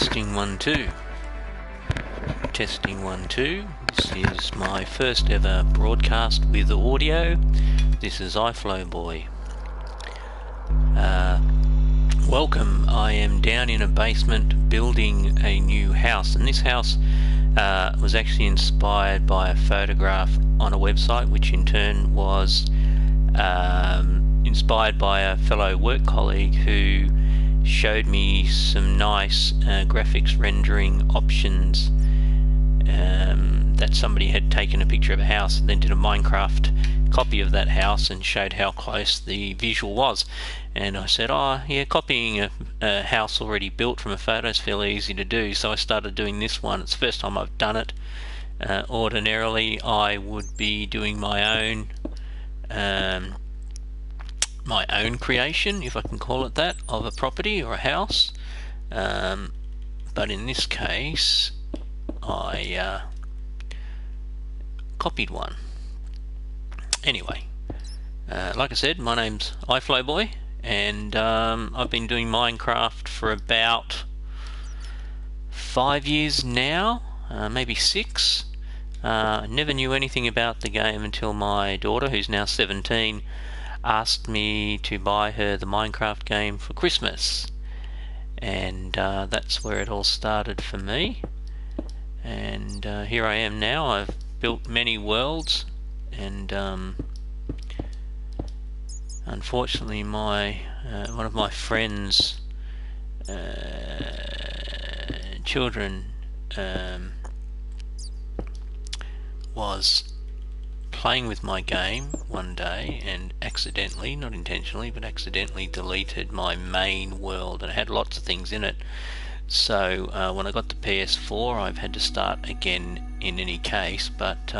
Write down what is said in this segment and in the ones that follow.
Testing 1 2. Testing 1 2. This is my first ever broadcast with audio. This is Iflowboy. Welcome. I am down in a basement building a new house, and this house was actually inspired by a photograph on a website, which in turn was inspired by a fellow work colleague who showed me some nice graphics rendering options that somebody had taken a picture of a house and then did a Minecraft copy of that house and showed how close the visual was. And I said, oh yeah, copying a house already built from a photo is fairly easy to do, so I started doing this one. It's the first time I've done it. Ordinarily I would be doing my own creation, if I can call it that, of a property or a house, but in this case I copied one. Anyway, like I said, my name's Iflowboy, and I've been doing Minecraft for about 5 years now, maybe 6. Never knew anything about the game until my daughter, who's now 17, asked me to buy her the Minecraft game for Christmas, and that's where it all started for me. And here I am now. I've built many worlds, and unfortunately my one of my friends' children was playing with my game one day and accidentally, not intentionally, but accidentally deleted my main world, and it had lots of things in it. So when I got the PS4, I've had to start again in any case, but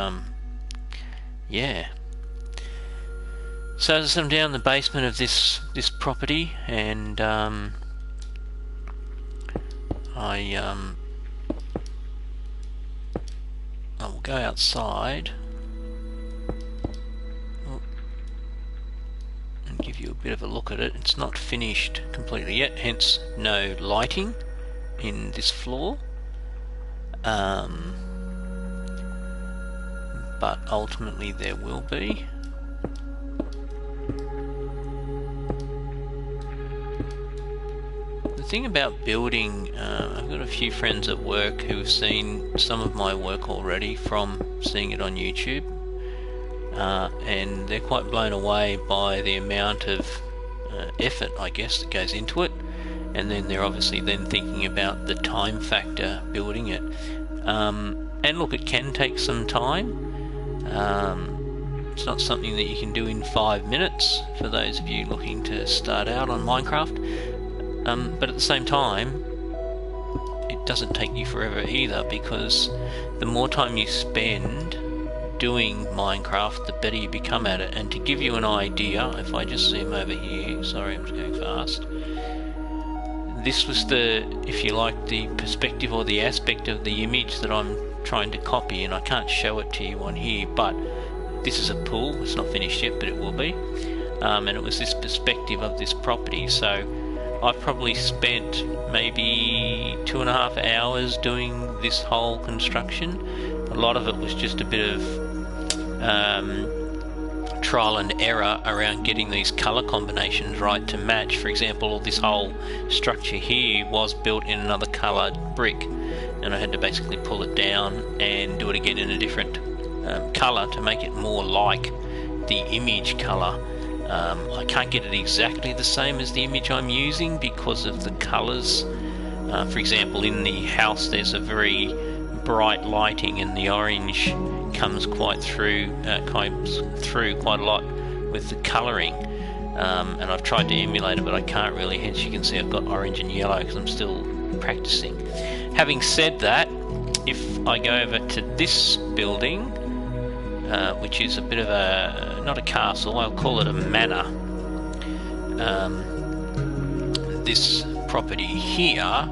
yeah. So as I'm down in the basement of this property, and I will go outside and give you a bit of a look at it. It's not finished completely yet, hence no lighting in this floor, but ultimately there will be. The thing about building, I've got a few friends at work who've seen some of my work already from seeing it on YouTube, and they're quite blown away by the amount of effort, I guess, that goes into it. And then they're obviously then thinking about the time factor building it. And look, it can take some time. It's not something that you can do in 5 minutes for those of you looking to start out on Minecraft. But at the same time, it doesn't take you forever either, because the more time you spend doing Minecraft, the better you become at it. And to give you an idea, if I just zoom over here, sorry, I'm just going fast. This was the, if you like, the perspective or the aspect of the image that I'm trying to copy, and I can't show it to you on here, but this is a pool. It's not finished yet, but it will be. And it was this perspective of this property. So I've probably spent maybe 2.5 hours doing this whole construction. A lot of it was just a bit of trial and error around getting these color combinations right to match. For example, this whole structure here was built in another colored brick, and I had to basically pull it down and do it again in a different color to make it more like the image color. I can't get it exactly the same as the image I'm using because of the colors. For example, in the house there's a very bright lighting, and the orange comes through quite a lot with the colouring, and I've tried to emulate it, but I can't really. Hence you can see I've got orange and yellow because I'm still practicing. Having said that, if I go over to this building, which is a bit of a, not a castle, I'll call it a manor, this property here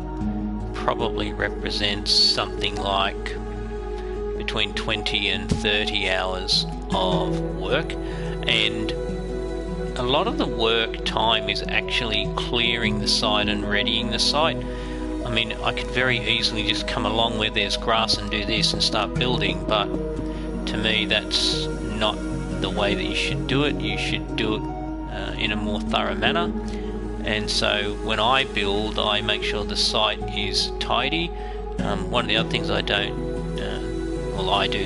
probably represents something like between 20 and 30 hours of work, and a lot of the work time is actually clearing the site and readying the site. I mean, I could very easily just come along where there's grass and do this and start building, but to me that's not the way that you should do it. You should do it in a more thorough manner. And so when I build, I make sure the site is tidy. One of the other things I do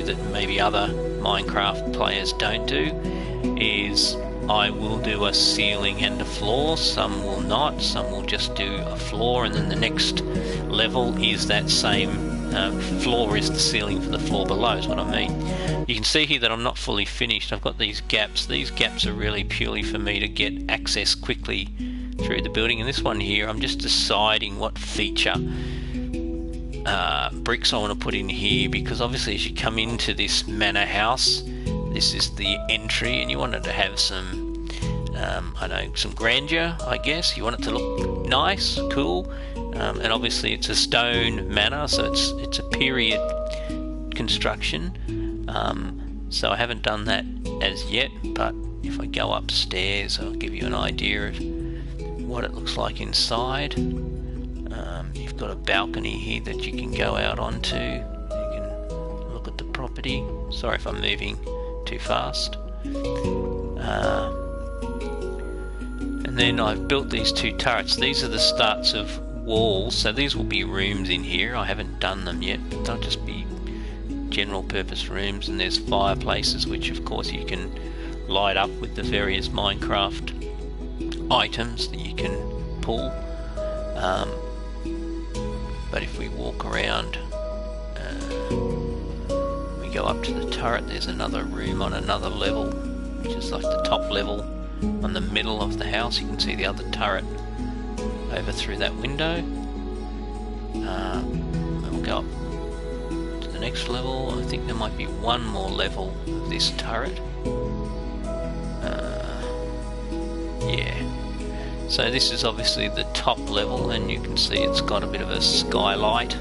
that maybe other Minecraft players don't do is I will do a ceiling and a floor. Some will not. Some will just do a floor, and then the next level is that same floor is the ceiling for the floor below, is what I mean. You can see here that I'm not fully finished. I've got these gaps. These gaps are really purely for me to get access quickly through the building. And this one here, I'm just deciding what feature bricks I want to put in here, because obviously as you come into this manor house, this is the entry, and you want it to have some, I know, some grandeur, I guess. You want it to look nice, cool, and obviously it's a stone manor, so it's a period construction. So I haven't done that as yet, but if I go upstairs, I'll give you an idea of what it looks like inside. You've got a balcony here that you can go out onto. You can look at the property. Sorry if I'm moving too fast. And then I've built these two turrets. These are the starts of walls, so these will be rooms in here. I haven't done them yet, but they'll just be general purpose rooms. And there's fireplaces, which of course you can light up with the various Minecraft items that you can pull. But if we walk around, we go up to the turret, there's another room on another level, which is like the top level on the middle of the house. You can see the other turret over through that window. We'll go up to the next level. I think there might be one more level of this turret. Yeah. So this is obviously the top level, and you can see it's got a bit of a skylight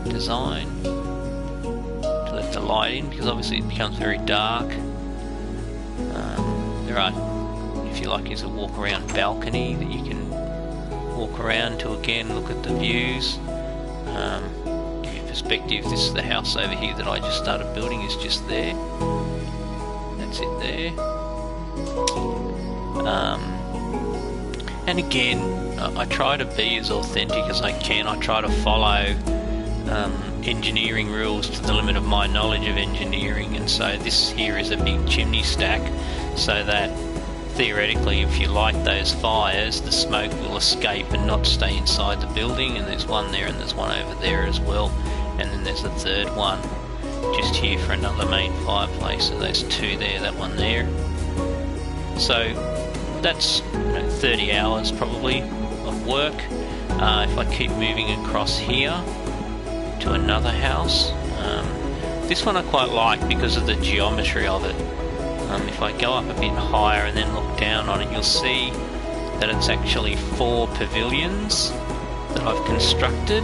design to let the light in, because obviously it becomes very dark. There are, if you like, is a walk around balcony that you can walk around to again look at the views. Give you perspective. This is the house over here that I just started building, is just there. That's it there. And again, I try to be as authentic as I can. I try to follow engineering rules to the limit of my knowledge of engineering, and so this here is a big chimney stack, so that theoretically if you light those fires, the smoke will escape and not stay inside the building. And there's one there, and there's one over there as well, and then there's a third one just here for another main fireplace. So there's two there, that one there. So that's 30 hours probably of work. If I keep moving across here to another house, this one I quite like because of the geometry of it. If I go up a bit higher and then look down on it, you'll see that it's actually 4 pavilions that I've constructed,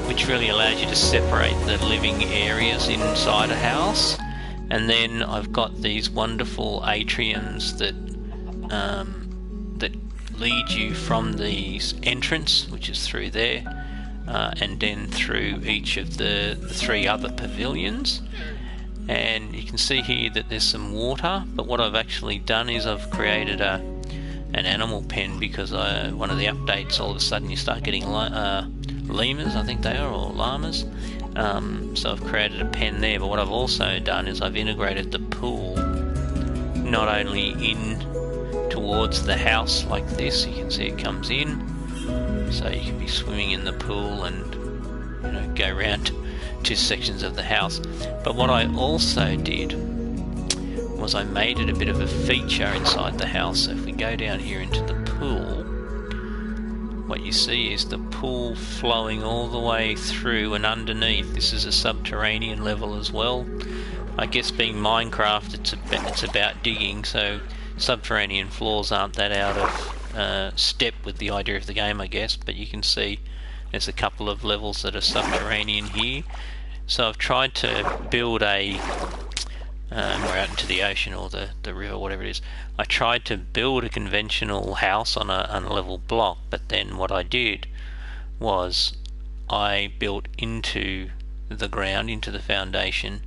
which really allows you to separate the living areas inside a house. And then I've got these wonderful atriums that lead you from the entrance, which is through there, and then through each of the 3 other pavilions. And you can see here that there's some water, but what I've actually done is I've created an animal pen, because one of the updates, all of a sudden you start getting lemurs, I think they are, or llamas. So I've created a pen there, but what I've also done is I've integrated the pool not only in towards the house like this, you can see it comes in, so you can be swimming in the pool and go around 2 sections of the house. But what I also did was I made it a bit of a feature inside the house. So if we go down here into the pool, what you see is the pool flowing all the way through and underneath. This is a subterranean level as well. I guess being Minecraft, it's about digging, so subterranean floors aren't that out of step with the idea of the game, I guess. But you can see there's a couple of levels that are subterranean here. So I've tried to build a or out into the ocean or the river, whatever it is. I tried to build a conventional house on a level block, but then what I did was I built into the ground, into the foundation,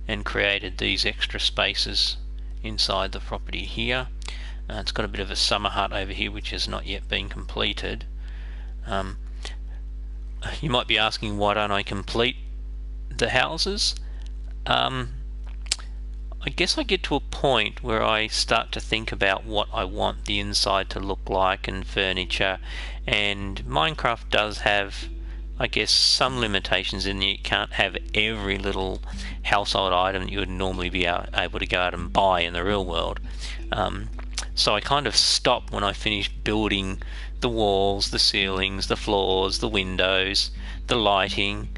and created these extra spaces inside the property here. It's got a bit of a summer hut over here which has not yet been completed. You might be asking, why don't I complete the houses? I guess I get to a point where I start to think about what I want the inside to look like and furniture, and Minecraft does have, I guess, some limitations in that you can't have every little household item that you would normally be able to go out and buy in the real world. So I kind of stop when I finish building the walls, the ceilings, the floors, the windows, the lighting,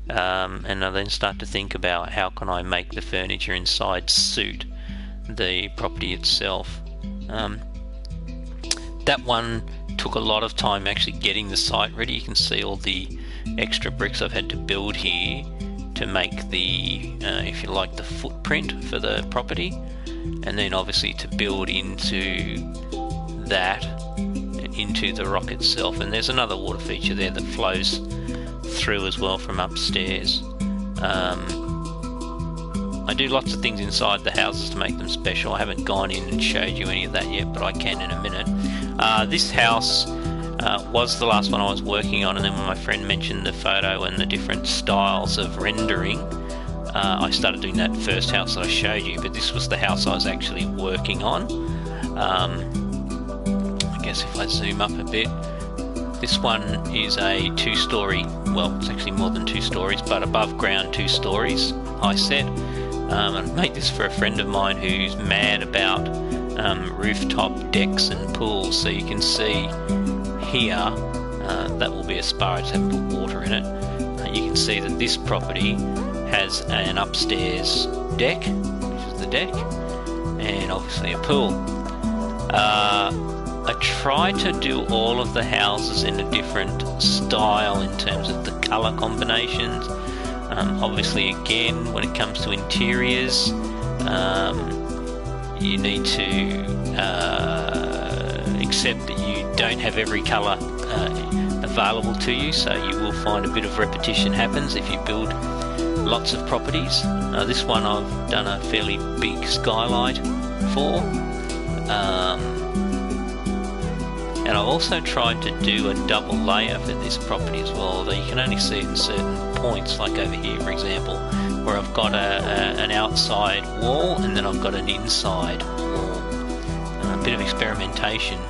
and I then start to think about how can I make the furniture inside suit the property itself. That one took a lot of time actually getting the site ready. You can see all the extra bricks I've had to build here to make the, if you like, the footprint for the property, and then obviously to build into that, into the rock itself. And there's another water feature there that flows through as well from upstairs. I do lots of things inside the houses to make them special. I haven't gone in and showed you any of that yet, but I can in a minute. This house was the last one I was working on, and then when my friend mentioned the photo and the different styles of rendering, I started doing that first house that I showed you, but this was the house I was actually working on. I guess if I zoom up a bit, this one is a 2-story, well, it's actually more than 2 stories, but above ground 2 stories high set. I made this for a friend of mine who's mad about rooftop decks and pools. So you can see here, that will be a spa, I just haven't put water in it. You can see that this property has an upstairs deck, which is the deck, and obviously a pool. I try to do all of the houses in a different style in terms of the colour combinations. Obviously, again, when it comes to interiors, you need to accept that you don't have every colour available to you, so you will find a bit of repetition happens if you build lots of properties. This one I've done a fairly big skylight for. And I've also tried to do a double layer for this property as well, although you can only see it in certain points, like over here for example, where I've got an outside wall and then I've got an inside wall. A bit of experimentation.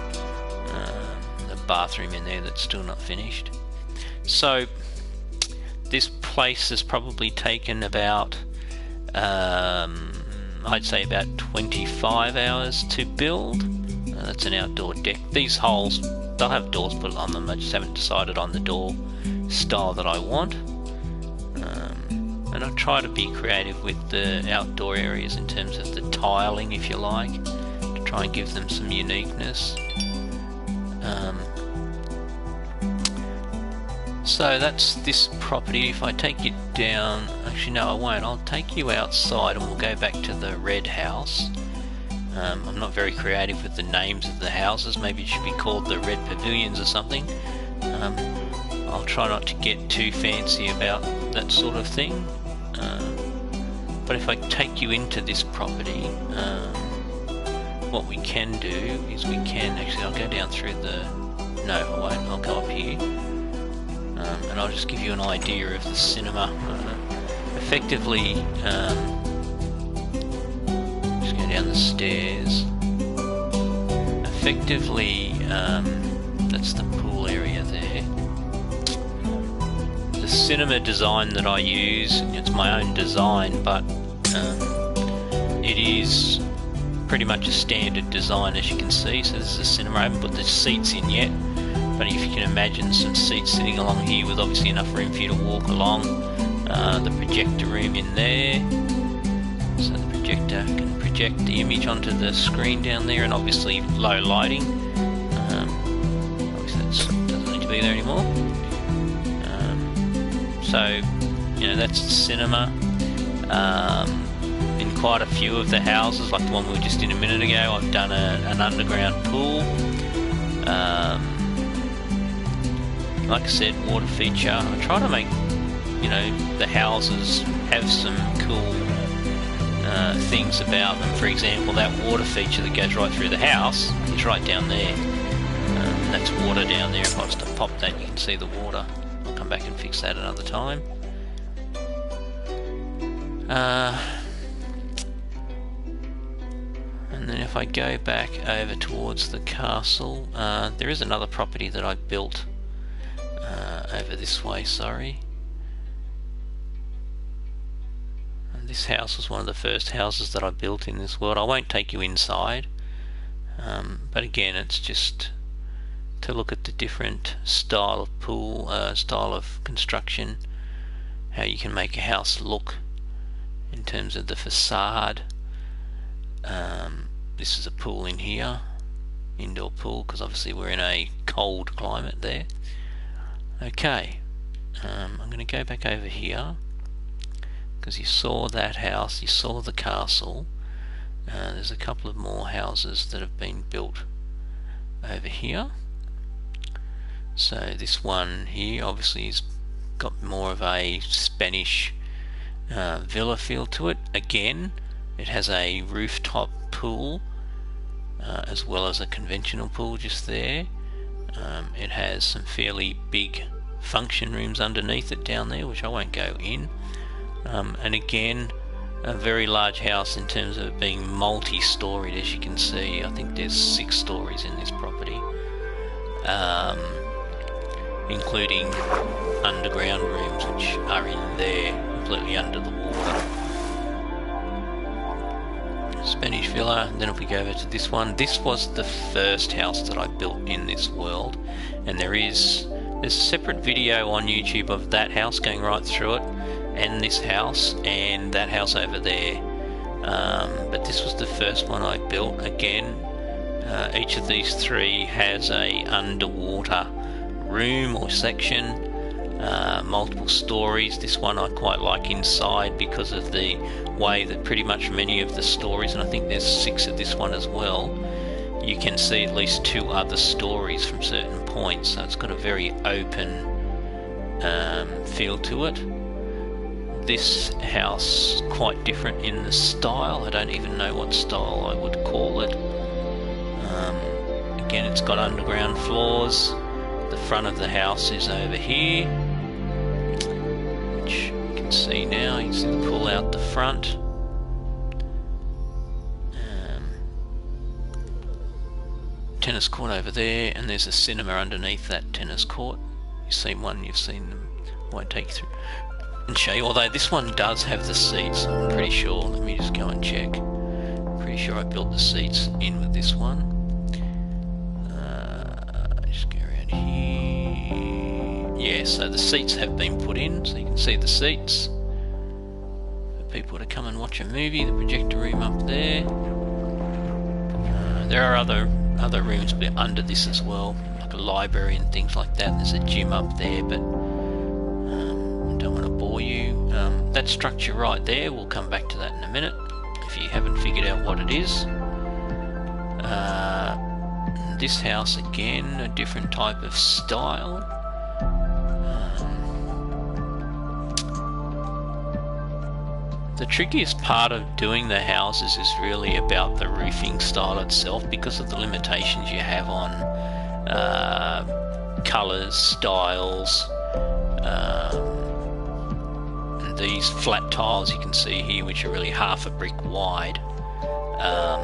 The bathroom in there that's still not finished. So this place has probably taken about, I'd say about 25 hours to build. That's an outdoor deck. These holes, they'll have doors put on them. I just haven't decided on the door style that I want. And I try to be creative with the outdoor areas in terms of the tiling, if you like, to try and give them some uniqueness. So that's this property. If I take you down, actually no I won't, I'll take you outside and we'll go back to the red house. I'm not very creative with the names of the houses. Maybe it should be called the Red Pavilions or something. I'll try not to get too fancy about that sort of thing. But if I take you into this property, what we can do is we can, actually I'll go down through the, no I won't, I'll go up here. And I'll just give you an idea of the cinema. Effectively, down the stairs. Effectively, that's the pool area there. The cinema design that I use, it's my own design, but it is pretty much a standard design, as you can see. So this is a cinema. I haven't put the seats in yet, but if you can imagine some seats sitting along here with obviously enough room for you to walk along. The projector room in there, so the projector can project the image onto the screen down there, and obviously low lighting. Obviously that doesn't need to be there anymore. So, you know, that's the cinema. In quite a few of the houses, like the one we were just in a minute ago, I've done an underground pool. like I said, water feature. I try to make, the houses have some cool things about them. For example, that water feature that goes right through the house is right down there. That's water down there. If I was to pop that, you can see the water. I'll come back and fix that another time. And then if I go back over towards the castle, there is another property that I built over this way, sorry. And this house was one of the first houses that I built in this world. I won't take you inside, but again, it's just to look at the different style of pool, style of construction, how you can make a house look in terms of the facade. This is a pool in here, indoor pool, because obviously we're in a cold climate there. Okay, I'm going to go back over here, because you saw that house, you saw the castle. There's a couple of more houses that have been built over here. So this one here obviously has got more of a Spanish villa feel to it. Again, it has a rooftop pool as well as a conventional pool just there. It has some fairly big function rooms underneath it down there, which I won't go in. And again, a very large house in terms of it being multi-storied, as you can see. I think there's 6 stories in this property, including underground rooms which are in there, completely under the water. Spanish villa. Then if we go over to this one, this was the first house that I built in this world, and there's a separate video on YouTube of that house going right through it, and this house and that house over there. But this was the first one I built. Again, each of these 3 has a underwater room or section, multiple stories. This one I quite like inside because of the way that pretty much many of the stories, and I think there's 6 of this one as well, you can see at least 2 other stories from certain points, so it's got a very open feel to it. This house quite different in the style. I don't even know what style I would call it. Again, it's got underground floors. The front of the house is over here, which you can see now. You can see the pool out the front. Tennis court over there, and there's a cinema underneath that tennis court. You've seen one, you've seen them. I won't take you through and show you, although this one does have the seats, I'm pretty sure. Let me just go and check. Pretty sure I built the seats in with this one. Just go around here. Yeah, so the seats have been put in, so you can see the seats for people to come and watch a movie. The projector room up there. There are other rooms under this as well, like a library and things like that. There's a gym up there, but I don't want to bore you. That structure right there, we'll come back to that in a minute if you haven't figured out what it is. This house again, a different type of style. The trickiest part of doing the houses is really about the roofing style itself, because of the limitations you have on colours, styles. These flat tiles you can see here, which are really half a brick wide, are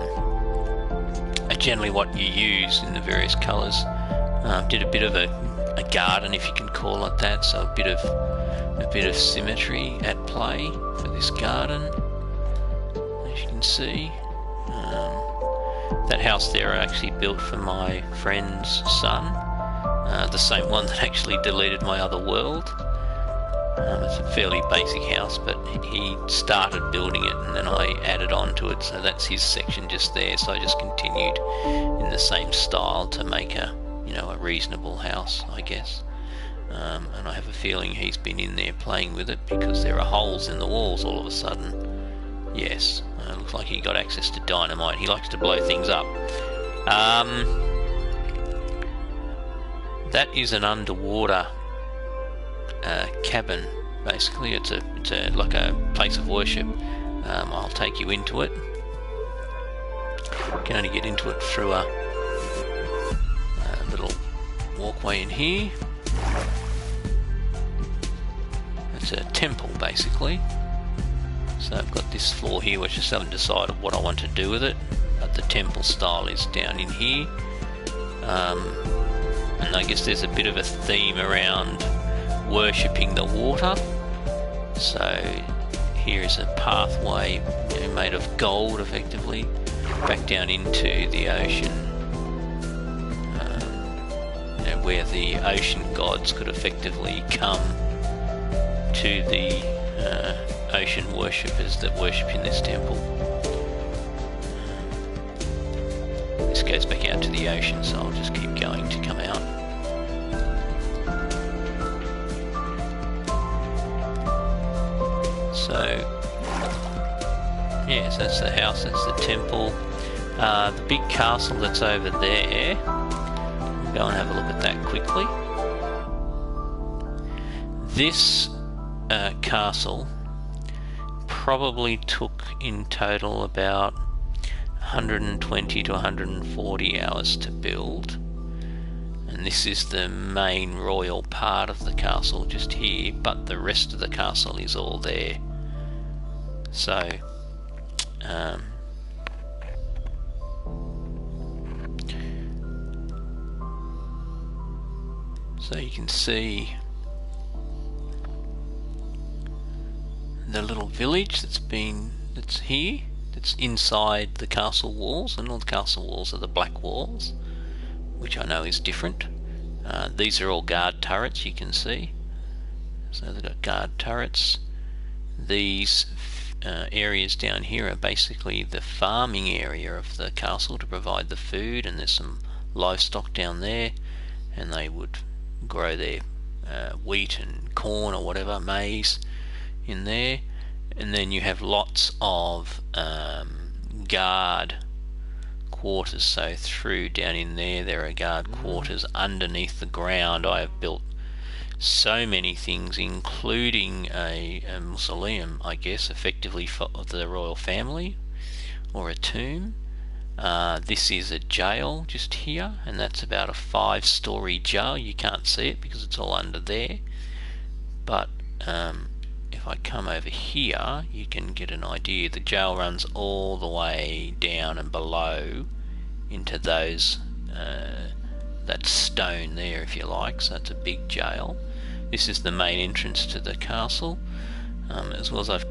generally what you use in the various colours. Did a bit of a garden, if you can call it that, so a bit of symmetry at play for this garden, as you can see. That house there I actually built for my friend's son, the same one that actually deleted my other world. It's a fairly basic house, but he started building it and then I added on to it, so that's his section just there. So I just continued in the same style to make a reasonable house, I guess. And I have a feeling he's been in there playing with it, because there are holes in the walls all of a sudden. Yes, looks like he got access to dynamite. He likes to blow things up. That is an underwater cabin. Basically, it's like a place of worship. I'll take you into it. You can only get into it through a little walkway in here. It's a temple, basically. So I've got this floor here, which I just haven't decided what I want to do with it. But the temple style is down in here. And I guess there's a bit of a theme around worshipping the water. So here is a pathway, made of gold, effectively, back down into the ocean, where the ocean gods could effectively come to the ocean worshippers that worship in this temple. This goes back out to the ocean, so I'll just keep going to come out. So, yes, that's the house, that's the temple. The big castle that's over there, we'll go and have a look at that quickly. This castle probably took in total about 120 to 140 hours to build. And this is the main royal part of the castle just here, but the rest of the castle is all there. So, so you can see the little village that's here, that's inside the castle walls, and all the castle walls are the black walls, which I know is different. These are all guard turrets, you can see. So they've got guard turrets. These areas down here are basically the farming area of the castle to provide the food, and there's some livestock down there, and they would grow their wheat and corn or whatever, maize in there. And then you have lots of guard quarters, so through down in there are guard quarters underneath the ground. I have built so many things, including a mausoleum, I guess, effectively for the royal family, or a tomb. This is a jail just here, and that's about a 5-story jail. You can't see it because it's all under there, but if I come over here, you can get an idea. The jail runs all the way down and below into those that stone there, if you like. So it's a big jail. This is the main entrance to the castle. As well as I've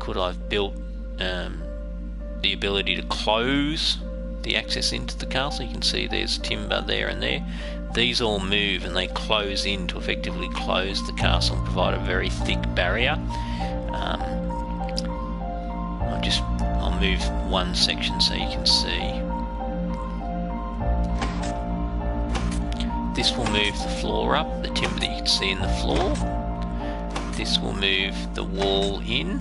built the ability to close the access into the castle. You can see there's timber there and there. These all move and they close in to effectively close the castle and provide a very thick barrier. I'll move one section so you can see. This will move the floor up, the timber that you can see in the floor. This will move the wall in.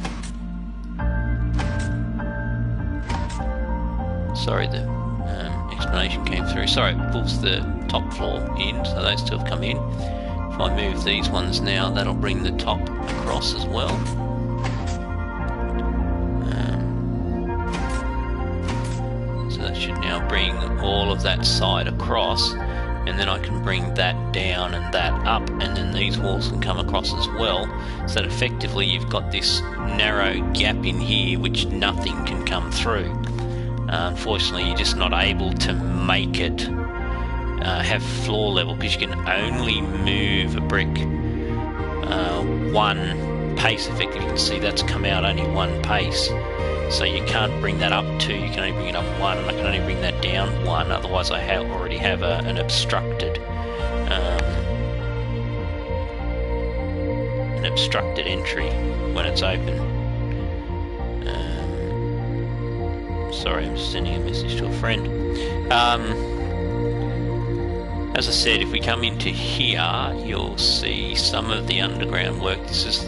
Sorry, the explanation came through. Sorry, it pulls the top floor in, so those two have come in. If I move these ones now, that'll bring the top across as well. So that should now bring all of that side across, and then I can bring that down and that up, and then these walls can come across as well, so that effectively you've got this narrow gap in here which nothing can come through. Unfortunately, you're just not able to make it have floor level, because you can only move a brick one pace. Effectively, you can see that's come out only one pace, so you can't bring that up 2, you can only bring it up 1, and I can only bring that down 1, otherwise I already have an obstructed entry when it's open. Sorry, I'm just sending a message to a friend. As I said, if we come into here, you'll see some of the underground work. This is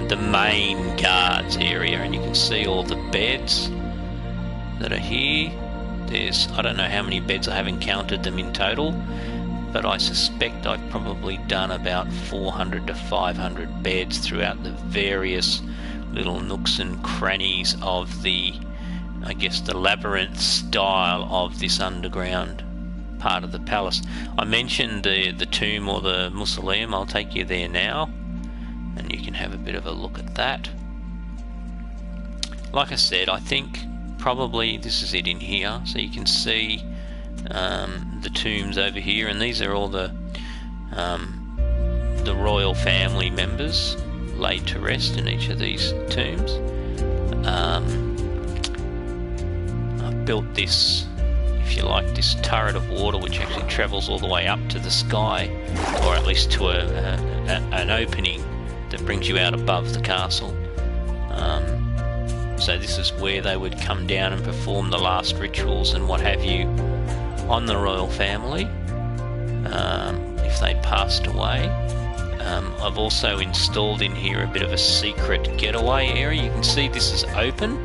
the main guards area, and you can see all the beds that are here. I don't know how many beds, I haven't counted them in total, but I suspect I've probably done about 400 to 500 beds throughout the various little nooks and crannies of the, I guess, the labyrinth style of this underground part of the palace. I mentioned the tomb or the mausoleum. I'll take you there now, and you can have a bit of a look at that. Like I said, I think probably this is it in here, so you can see the tombs over here, and these are all the royal family members laid to rest in each of these tombs. I've built this, if you like, this turret of water which actually travels all the way up to the sky, or at least to an opening that brings you out above the castle. So this is where they would come down and perform the last rituals and what have you on the royal family, if they passed away. I've also installed in here a bit of a secret getaway area. You can see this is open,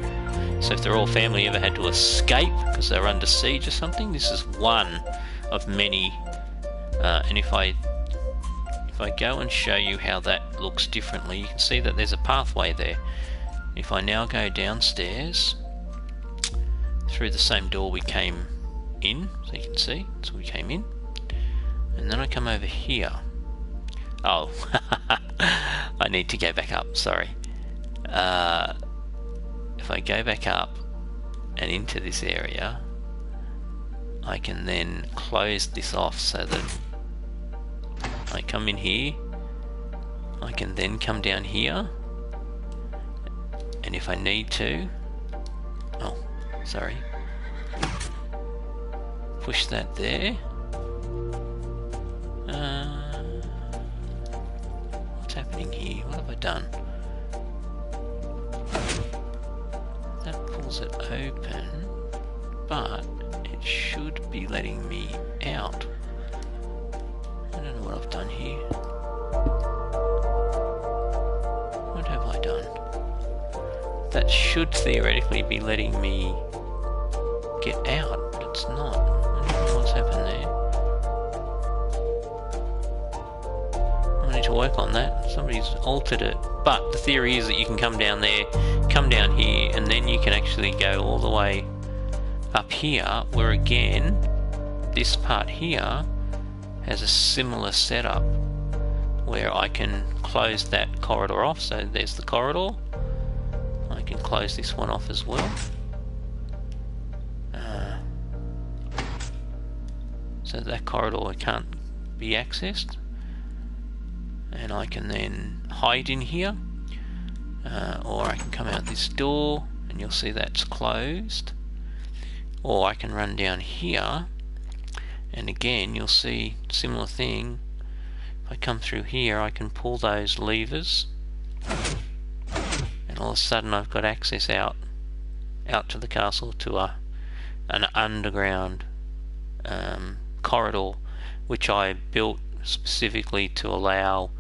so if the royal family ever had to escape because they were under siege or something, this is one of many. And if I go and show you how that looks differently, you can see that there's a pathway there. If I now go downstairs through the same door we came in, so you can see, so we came in, and then I come over here. Oh, I need to go back up, sorry. If I go back up and into this area, I can then close this off so that I come in here, I can then come down here, and if I need to, oh, sorry, push that there. What's happening here? What have I done? That pulls it open, but it should be letting me out. I don't know what I've done here. What have I done? That should theoretically be letting me get out, but it's not. I don't know what's happened there. I need to work on that. Somebody's altered it. But the theory is that you can come down there, come down here, and then you can actually go all the way up here, where again, this part here has a similar setup where I can close that corridor off. So there's the corridor. I can close this one off as well. So that corridor can't be accessed. And I can then hide in here. Or I can come out this door and you'll see that's closed. Or I can run down here. And again, you'll see similar thing. If I come through here, I can pull those levers. And all of a sudden I've got access out to the castle to an underground corridor, which I built specifically to allow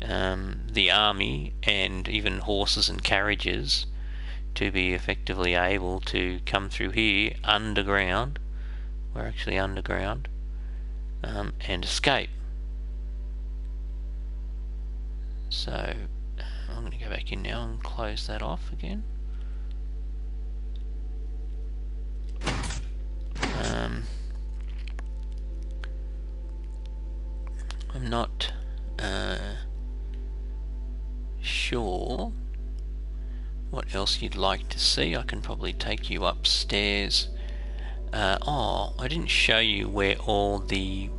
the army and even horses and carriages to be effectively able to come through here underground. We're actually underground, and escape. So I'm going to go back in now and close that off again. I'm not sure what else you'd like to see. I can probably take you upstairs. Oh, I didn't show you where all the,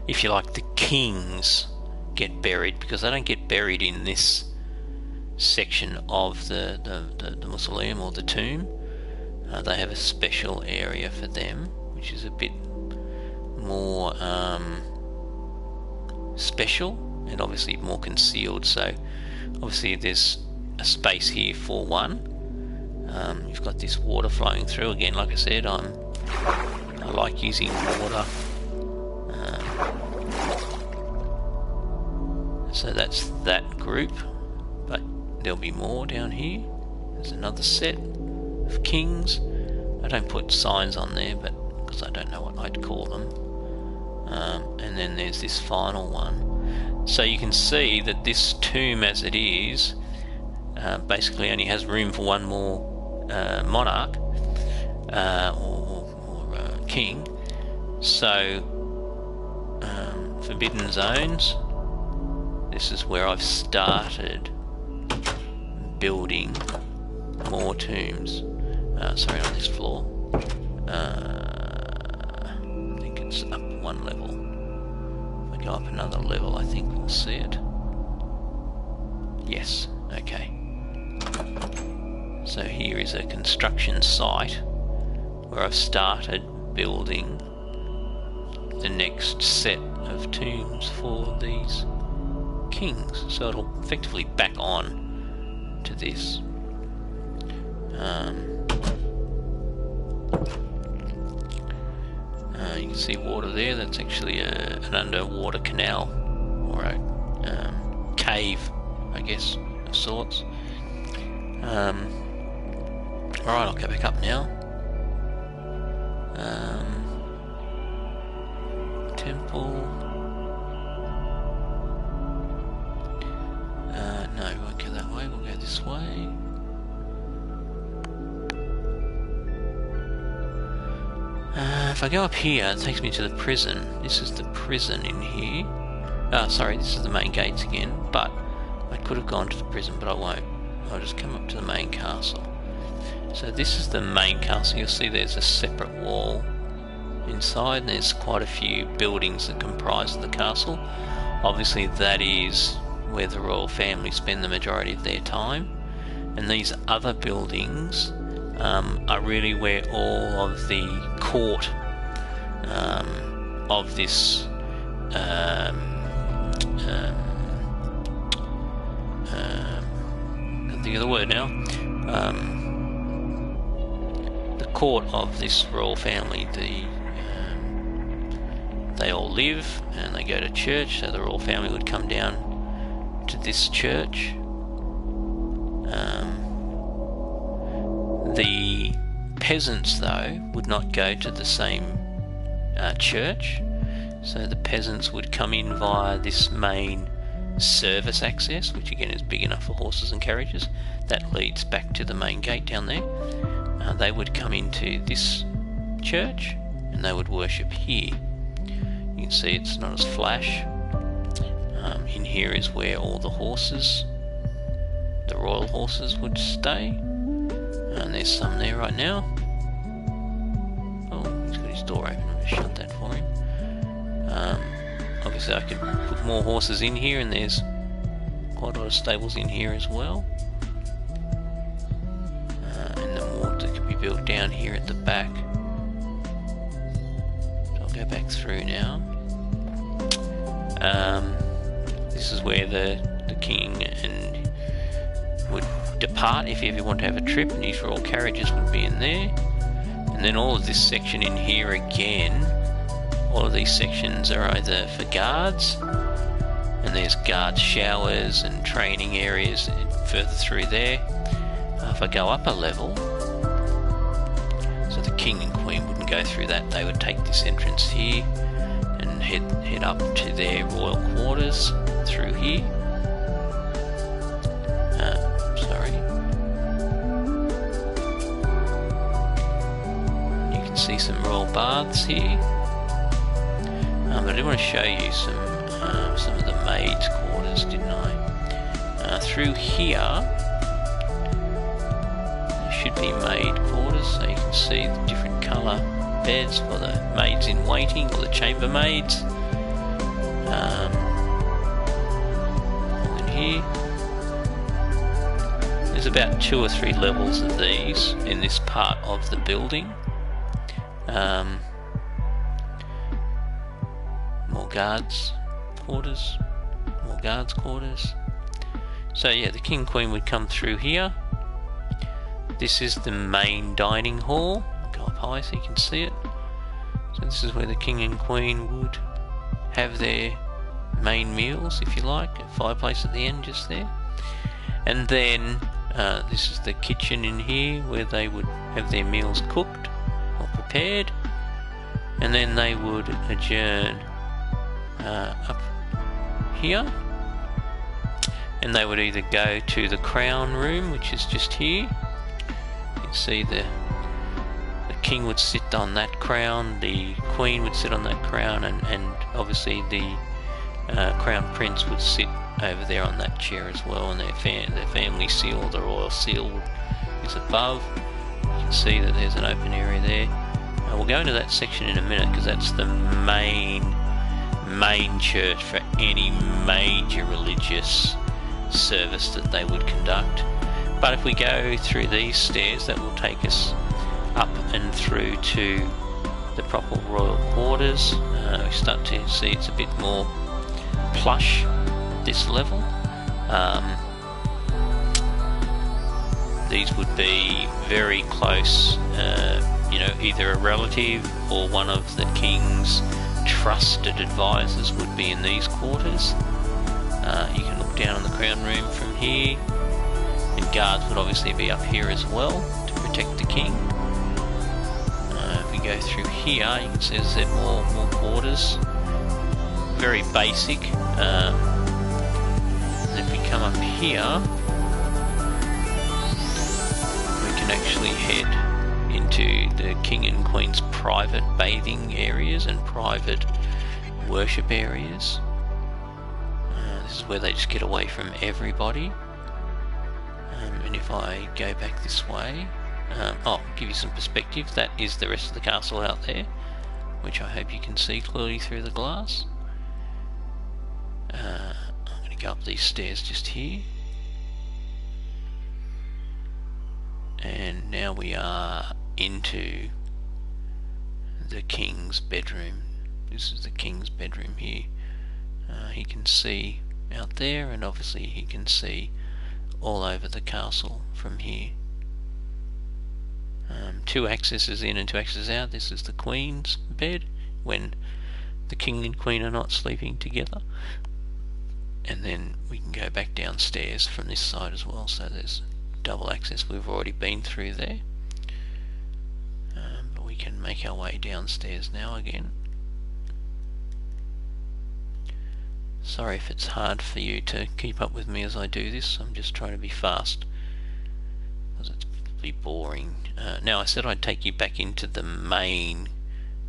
if you like, the kings get buried, because they don't get buried in this section of the mausoleum or the tomb. They have a special area for them, which is a bit more special and obviously more concealed. So obviously there's a space here for one. You've got this water flowing through. Again, like I said, I like using water. So that's that group, but there'll be more down here. There's another set of kings. I don't put signs on there, but because I don't know what I'd call them. and then there's this final one. So you can see that this tomb as it is basically only has room for one more monarch or king. So Forbidden Zones, this is where I've started building more tombs. Sorry, on this floor. I think it's up one level. If I go up another level, I think we'll see it. Yes, okay. So here is a construction site where I've started building the next set of tombs for these kings. So it'll effectively back on to this. You can see water there. That's actually an underwater canal or a cave, I guess, of sorts. Alright, I'll go back up now. Temple. No, we won't go that way. We'll go this way. If I go up here, it takes me to the prison. This is the prison in here. Sorry, this is the main gates again, but I could have gone to the prison, but I won't. I'll just come up to the main castle. So this is the main castle. You'll see there's a separate wall inside, and there's quite a few buildings that comprise the castle. Obviously that is where the royal family spend the majority of their time, and these other buildings are really where all of the court of this can't think of the word now. The court of this royal family, they all live and they go to church, so the royal family would come down to this church. The peasants, though, would not go to the same church, so the peasants would come in via this main service access, which again is big enough for horses and carriages. That leads back to the main gate down there. They would come into this church and they would worship here. You can see it's not as flash. In here is where all the horses, the royal horses, would stay. And there's some there right now. Oh, he's got his door open. I'm going to shut that for him. Obviously I could put more horses in here, and there's quite a lot of stables in here as well. And then more that could be built down here at the back. So I'll go back through now. This is where the king and would depart if you ever want to have a trip, and his royal carriages would be in there. And then all of this section in here again, all of these sections are either for guards, and there's guard showers and training areas further through there. If I go up a level, so the king and queen wouldn't go through that, they would take this entrance here and head up to their royal quarters through here. Sorry. You can see some royal baths here. But I do want to show you some of the maids' quarters, didn't I? Through here, there should be maid quarters, so you can see the different colour beds for the maids in waiting, or the chambermaids. And here, there's about 2 or 3 levels of these in this part of the building. More guards quarters, more guards quarters. So yeah, the king and queen would come through here. This is the main dining hall. I'll go up high so you can see it. So this is where the king and queen would have their main meals, if you like. A fireplace at the end just there. And then this is the kitchen in here where they would have their meals cooked or prepared. And then they would adjourn up here, and they would either go to the crown room, which is just here. You can see the king would sit on that crown, the queen would sit on that crown, and obviously the crown prince would sit over there on that chair as well, and their family seal, the royal seal, is above. You can see that there's an open area there. We'll go into that section in a minute, because that's the main church for any major religious service that they would conduct. But if we go through these stairs, that will take us up and through to the proper royal quarters. We start to see it's a bit more plush at this level. These would be very close, either a relative or one of the king's trusted advisors would be in these quarters. You can look down on the crown room from here, and guards would obviously be up here as well to protect the king. If we go through here, you can see there's more quarters, very basic. And if we come up here, we can actually head into the king and queen's private bathing areas and private worship areas. This is where they just get away from everybody. And if I go back this way, give you some perspective, that is the rest of the castle out there, which I hope you can see clearly through the glass. I'm going to go up these stairs just here, and now we are into the king's bedroom. This is the king's bedroom here. He can see out there, and obviously he can see all over the castle from here. Two accesses in and two accesses out. This is the queen's bed when the king and queen are not sleeping together, and then we can go back downstairs from this side as well, so there's double access. We've already been through there, but we can make our way downstairs now again. Sorry if it's hard for you to keep up with me as I do this. I'm just trying to be fast, because it's probably boring. Now, I said I'd take you back into the main,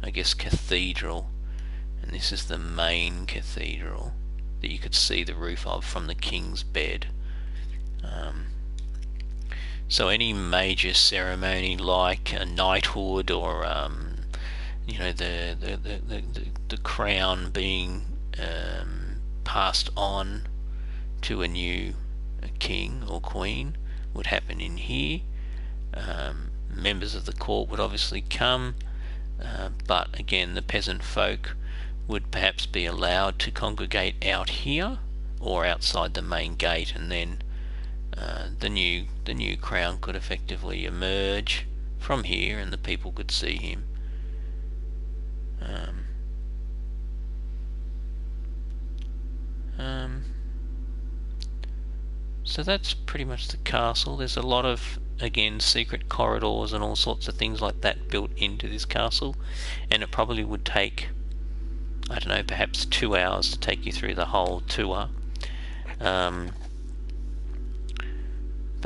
I guess, cathedral, and this is the main cathedral that you could see the roof of from the king's bed. So any major ceremony like a knighthood, or the crown being passed on to a new king or queen, would happen in here. Members of the court would obviously come, but again the peasant folk would perhaps be allowed to congregate out here or outside the main gate, and then the new crown could effectively emerge from here and the people could see him. So that's pretty much the castle. There's a lot of, again, secret corridors and all sorts of things like that built into this castle, and it probably would take, I don't know, perhaps 2 hours to take you through the whole tour. But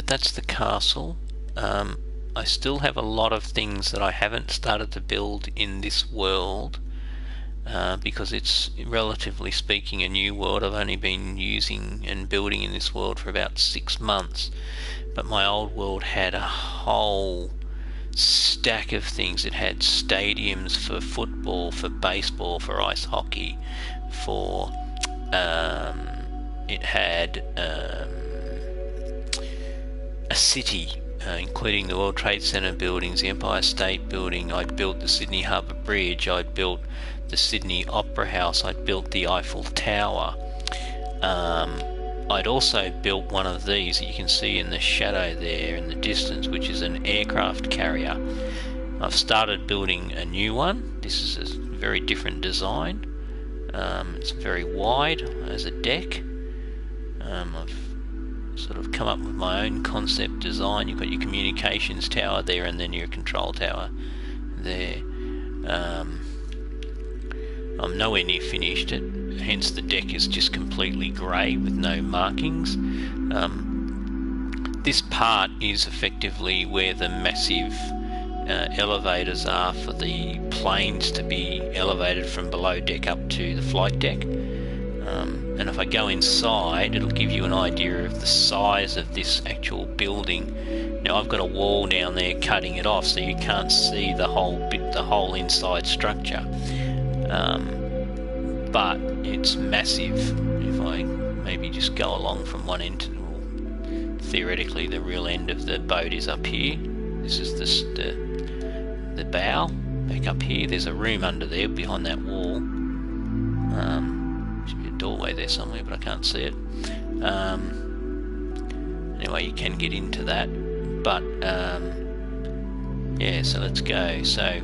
that's the castle. I still have a lot of things that I haven't started to build in this world, because it's, relatively speaking, a new world. I've only been using and building in this world for about 6 months, but my old world had a whole stack of things. It had stadiums for football, for baseball, for ice hockey, for it had a city, including the World Trade Center buildings, the Empire State Building. I'd built the Sydney Harbour Bridge, I'd built the Sydney Opera House, I'd built the Eiffel Tower. I'd also built one of these that you can see in the shadow there in the distance, which is an aircraft carrier. I've started building a new one. This is a very different design. It's very wide as a deck. I've sort of come up with my own concept design. You've got your communications tower there, and then your control tower there. I'm nowhere near finished it. hence the deck is just completely grey with no markings. This part is effectively where the massive elevators are for the planes to be elevated from below deck up to the flight deck. And if I go inside, it'll give you an idea of the size of this actual building. Now I've got a wall down there cutting it off, so you can't see the whole inside structure. But it's massive. If I maybe just go along from one end to theoretically the real end of the boat is up here. This is the bow. Back up here, there's a room under there behind that wall. Should be a doorway there somewhere, but I can't see it. Anyway, you can get into that. But yeah, so let's go. So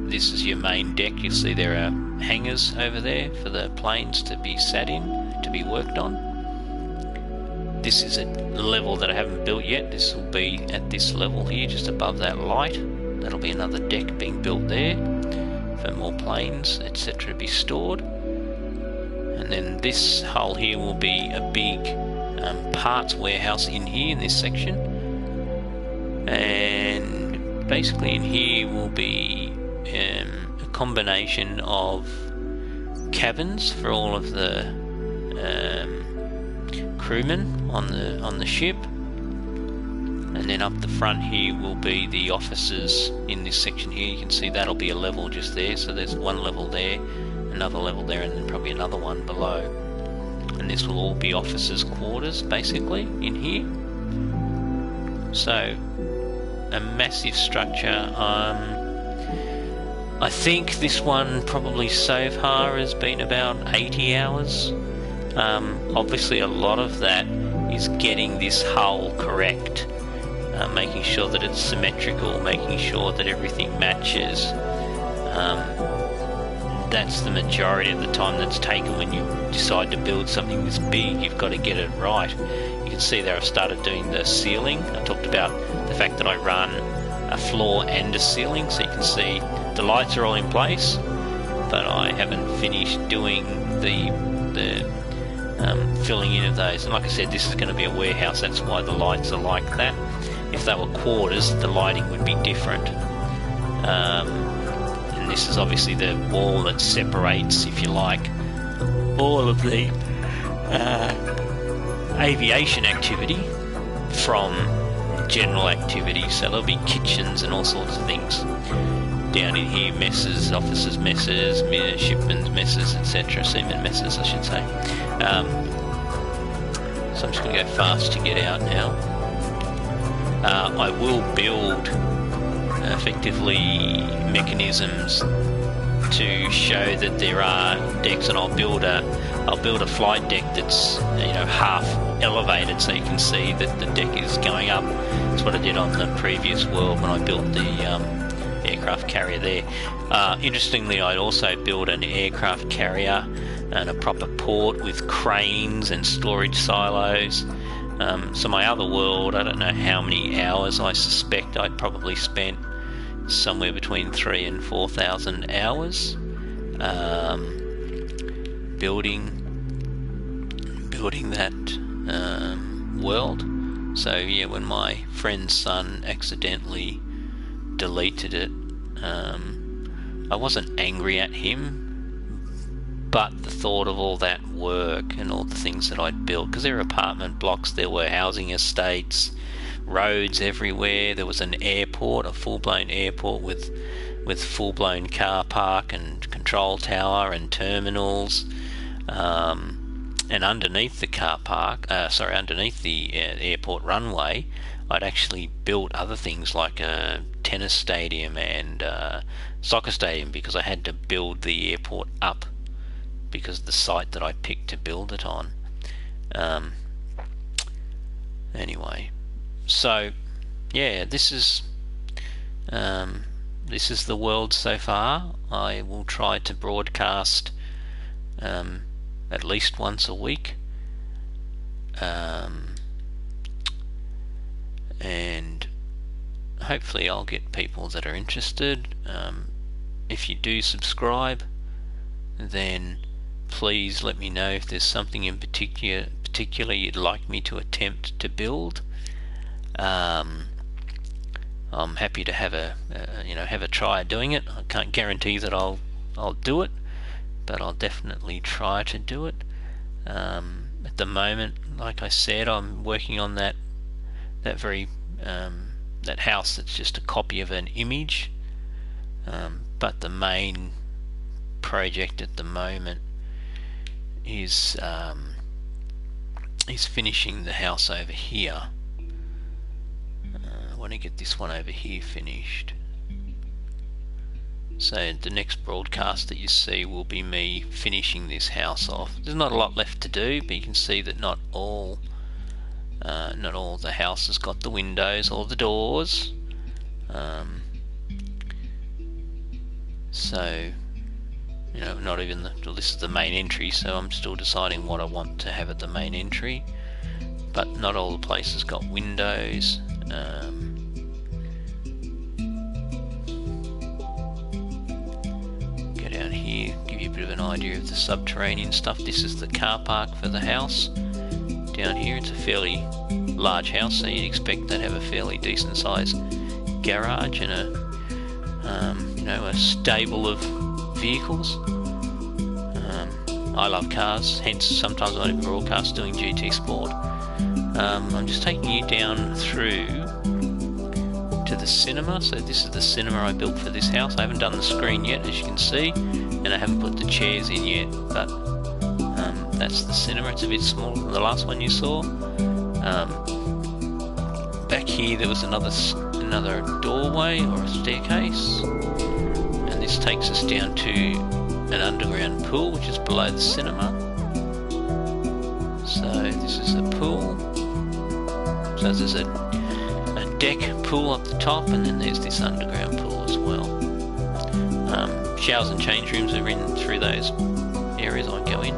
this is your main deck. You'll see there are hangars over there for the planes to be sat in, to be worked on. This is a level that I haven't built yet. This will be at this level here, just above that light. That'll be another deck being built there for more planes, etc. to be stored. And then this hull here will be a big parts warehouse in here in this section. And basically in here will be a combination of cabins for all of the crewmen on the ship, and then up the front here will be the offices in this section here. You can see that'll be a level just there, so there's one level there, another level there, and then probably another one below, and this will all be officers' quarters basically in here. So a massive structure. I think this one probably so far has been about 80 hours. Obviously a lot of that is getting this hull correct, making sure that it's symmetrical, making sure that everything matches. That's the majority of the time that's taken when you decide to build something this big. You've got to get it right. You can see there I've started doing the ceiling. I talked about the fact that I run a floor and a ceiling, so you can see the lights are all in place, but I haven't finished doing the filling in of those. And like I said, this is going to be a warehouse, that's why the lights are like that. If they were quarters, the lighting would be different. And this is obviously the wall that separates, if you like, all of the aviation activity from general activity. So there'll be kitchens and all sorts of things down in here, messes, officers' messes, shipmen's messes, etc., seamen messes I should say. So I'm just going to go fast to get out now. I will build effectively mechanisms to show that there are decks, and I'll build a flight deck that's half elevated, so you can see that the deck is going up. That's what I did on the previous world when I built the aircraft carrier there. Interestingly, I'd also built an aircraft carrier and a proper port with cranes and storage silos. So my other world, I don't know how many hours. I suspect I'd probably spent somewhere between 3,000 and 4,000 hours building that world. So yeah, when my friend's son accidentally deleted it, I wasn't angry at him, but the thought of all that work and all the things that I'd built, because there were apartment blocks, there were housing estates, roads everywhere, there was an airport, a full-blown airport with full-blown car park and control tower and terminals, and underneath the car park, underneath the airport runway, I'd actually built other things like a tennis stadium and soccer stadium, because I had to build the airport up because of the site that I picked to build it on. Anyway, so yeah, this is the world so far. I will try to broadcast at least once a week, and hopefully I'll get people that are interested. If you do subscribe, then please let me know if there's something in particular you'd like me to attempt to build. I'm happy to have a try at doing it. I can't guarantee that I'll do it, but I'll definitely try to do it. At the moment, like I said, I'm working on that house that's just a copy of an image, but the main project at the moment is finishing the house over here. I want to get this one over here finished. So the next broadcast that you see will be me finishing this house off. There's not a lot left to do, but you can see that not all the house has got the windows or the doors. So not even this is the main entry, so I'm still deciding what I want to have at the main entry. But not all the places got windows. Go down here, give you a bit of an idea of the subterranean stuff. This is the car park for the house. Down here, it's a fairly large house, so you'd expect that to have a fairly decent sized garage and a stable of vehicles. I love cars, hence sometimes I don't broadcast doing GT Sport. I'm just taking you down through to the cinema. So this is the cinema I built for this house. I haven't done the screen yet, as you can see, and I haven't put the chairs in yet, but that's the cinema. It's a bit smaller than the last one you saw. Back here there was another doorway or a staircase, and this takes us down to an underground pool which is below the cinema. So this is a pool. So there's a deck pool up the top, and then there's this underground pool as well. Showers and change rooms are in through those areas I go in.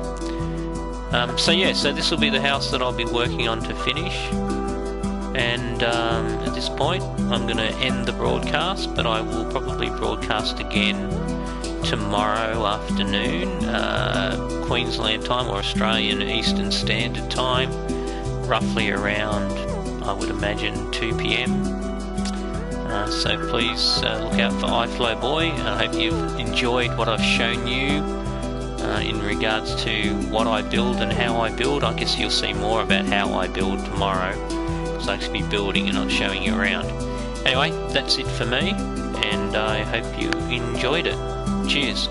So this will be the house that I'll be working on to finish. And at this point I'm going to end the broadcast, but I will probably broadcast again tomorrow afternoon, Queensland time or Australian Eastern Standard Time, roughly around, I would imagine, 2 PM. So please look out for Iflowboy. I hope you've enjoyed what I've shown you in regards to what I build and how I build. I guess you'll see more about how I build tomorrow, because I actually be building and not showing you around. Anyway, that's it for me, and I hope you enjoyed it. Cheers.